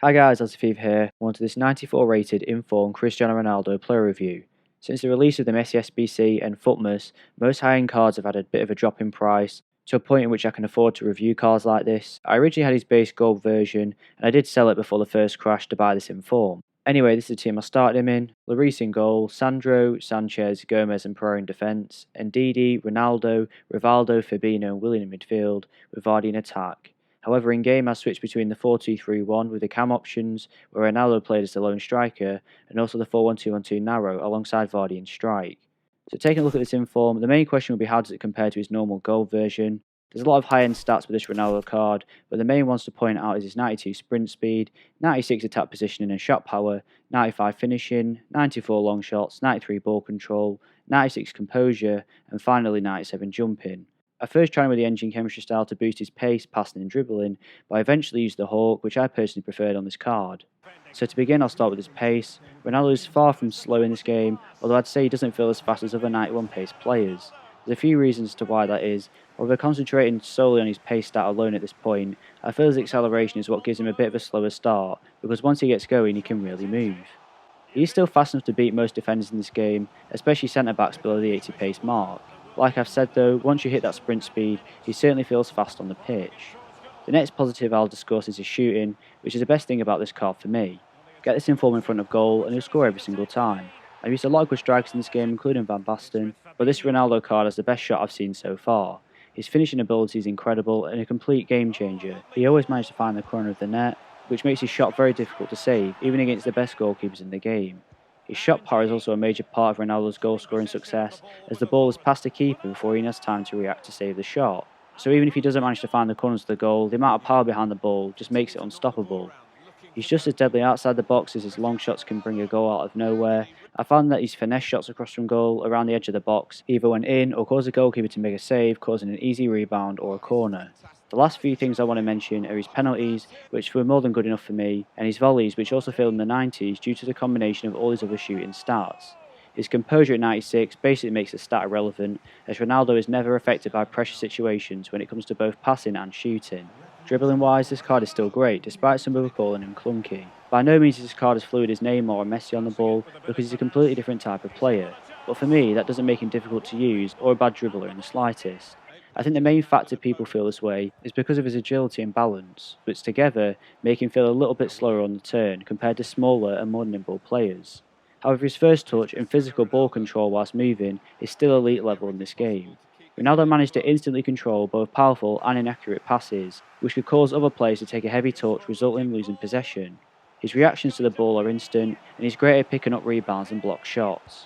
Hi guys, LW here. On to this 94 rated Inform Christiano Ronaldo player review. Since the release of the Messi SBC and futmas, most high-end cards have had a bit of a drop in price, to a point in which I can afford to review cards like this. I originally had his base gold version, and I did sell it before the first crash to buy this Inform. Anyway, this is the team I started him in. Lloris in goal, Sandro, Sanchez, Gomez and Pereira in defence, Ndidi, Ronaldo, Rivaldo, Fabinho and Willian in midfield, with Vardy in attack. However, in game I switched between the 4-2-3-1 with the cam options, where Ronaldo played as the lone striker, and also the 4-1-2-1-2 narrow alongside Vardy in strike. So taking a look at this Inform, the main question will be how does it compare to his normal gold version. There's a lot of high-end stats with this Ronaldo card, but the main ones to point out is his 92 sprint speed, 96 attack positioning and shot power, 95 finishing, 94 long shots, 93 ball control, 96 composure, and finally 97 jumping. I first tried him with the engine chemistry style to boost his pace, passing and dribbling, but I eventually used the Hawk, which I personally preferred on this card. So to begin, I'll start with his pace. Ronaldo is far from slow in this game, although I'd say he doesn't feel as fast as other 91 pace players. There's a few reasons as to why that is, although concentrating solely on his pace stat alone at this point, I feel his acceleration is what gives him a bit of a slower start, because once he gets going he can really move. He is still fast enough to beat most defenders in this game, especially centre backs below the 80 pace mark. Like I've said though, once you hit that sprint speed, he certainly feels fast on the pitch. The next positive I'll discuss is his shooting, which is the best thing about this card for me. Get this Inform in front of goal and he'll score every single time. I've used a lot of good strikers in this game, including Van Basten, but this Ronaldo card has the best shot I've seen so far. His finishing ability is incredible and a complete game changer. He always managed to find the corner of the net, which makes his shot very difficult to save, even against the best goalkeepers in the game. His shot power is also a major part of Ronaldo's goal-scoring success, as the ball is past the keeper before he has time to react to save the shot. So even if he doesn't manage to find the corners of the goal, the amount of power behind the ball just makes it unstoppable. He's just as deadly outside the box as his long shots can bring a goal out of nowhere. I found that his finesse shots across from goal around the edge of the box either went in or caused the goalkeeper to make a save, causing an easy rebound or a corner. The last few things I want to mention are his penalties, which were more than good enough for me, and his volleys, which also failed in the 90s due to the combination of all his other shooting stats. His composure at 96 basically makes the stat irrelevant, as Ronaldo is never affected by pressure situations when it comes to both passing and shooting. Dribbling wise, this card is still great, despite some people calling him clunky. By no means is this card as fluid as Neymar or Messi on the ball, because he's a completely different type of player, but for me that doesn't make him difficult to use or a bad dribbler in the slightest. I think the main factor people feel this way is because of his agility and balance, which together make him feel a little bit slower on the turn compared to smaller and more nimble players. However, his first touch and physical ball control whilst moving is still elite level in this game. Ronaldo managed to instantly control both powerful and inaccurate passes, which could cause other players to take a heavy touch, resulting in losing possession. His reactions to the ball are instant, and he's great at picking up rebounds and block shots.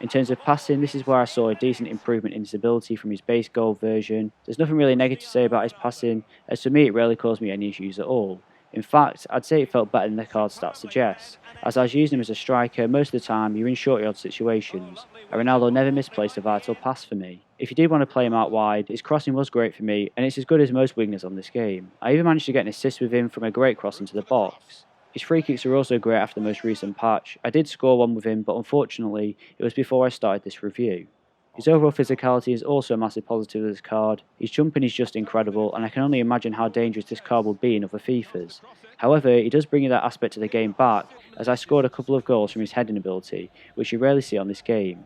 In terms of passing, this is where I saw a decent improvement in his ability from his base gold version. There's nothing really negative to say about his passing, as for me it rarely caused me any issues at all. In fact, I'd say it felt better than the card stats suggest, as I was using him as a striker most of the time you're in short yard situations, and Ronaldo never misplaced a vital pass for me. If you did want to play him out wide, his crossing was great for me, and it's as good as most wingers on this game. I even managed to get an assist with him from a great cross into the box. His free kicks are also great after the most recent patch. I did score one with him, but unfortunately, it was before I started this review. His overall physicality is also a massive positive of this card. His jumping is just incredible, and I can only imagine how dangerous this card will be in other Fifas. However, he does bring that aspect to the game back, as I scored a couple of goals from his heading ability, which you rarely see on this game.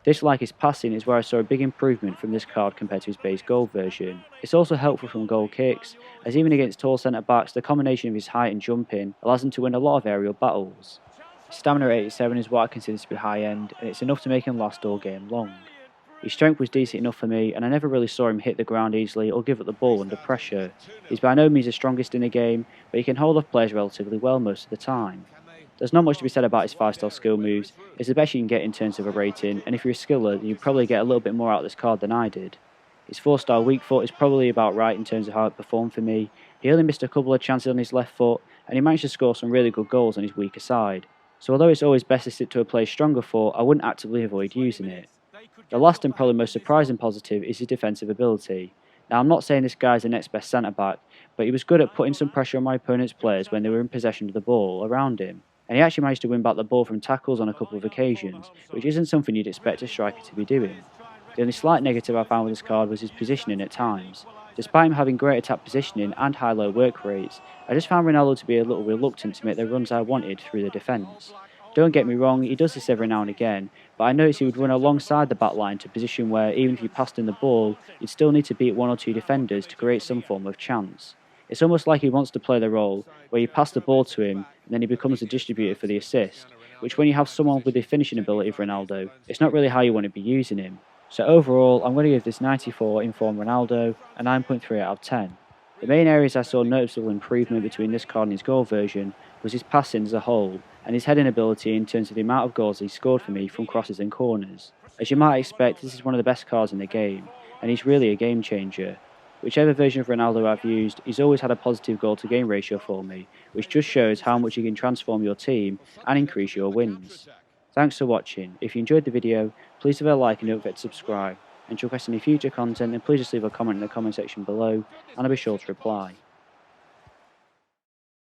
This, like his passing, is where I saw a big improvement from this card compared to his base gold version. It's also helpful from goal kicks, as even against tall centre backs, the combination of his height and jumping allows him to win a lot of aerial battles. His stamina at 87 is what I consider to be high end, and it's enough to make him last all game long. His strength was decent enough for me, and I never really saw him hit the ground easily or give up the ball under pressure. He's by no means the strongest in the game, but he can hold off players relatively well most of the time. There's not much to be said about his 5-star skill moves. It's the best you can get in terms of a rating, and if you're a skiller, then you probably get a little bit more out of this card than I did. His 4-star weak foot is probably about right in terms of how it performed for me. He only missed a couple of chances on his left foot, and he managed to score some really good goals on his weaker side. So although it's always best to stick to a player's stronger foot, I wouldn't actively avoid using it. The last and probably most surprising positive is his defensive ability. Now I'm not saying this guy's the next best centre back, but he was good at putting some pressure on my opponent's players when they were in possession of the ball around him. And he actually managed to win back the ball from tackles on a couple of occasions, which isn't something you'd expect a striker to be doing. The only slight negative I found with this card was his positioning at times. Despite him having great attack positioning and high-low work rates, I just found Ronaldo to be a little reluctant to make the runs I wanted through the defence. Don't get me wrong, he does this every now and again, but I noticed he would run alongside the back line to a position where even if you passed him the ball, you'd still need to beat one or two defenders to create some form of chance. It's almost like he wants to play the role where you pass the ball to him and then he becomes the distributor for the assist, which when you have someone with the finishing ability of Ronaldo, it's not really how you want to be using him. So overall, I'm going to give this 94 Inform Ronaldo a 9.3 out of 10. The main areas I saw noticeable improvement between this card and his goal version was his passing as a whole, and his heading ability in terms of the amount of goals he scored for me from crosses and corners. As you might expect, this is one of the best cards in the game, and he's really a game changer. Whichever version of Ronaldo I've used, he's always had a positive goal to game ratio for me, which just shows how much you can transform your team and increase your wins. Thanks for watching. If you enjoyed the video, please leave a like and don't forget to subscribe. And to request any future content, then please just leave a comment in the comment section below, and I'll be sure to reply.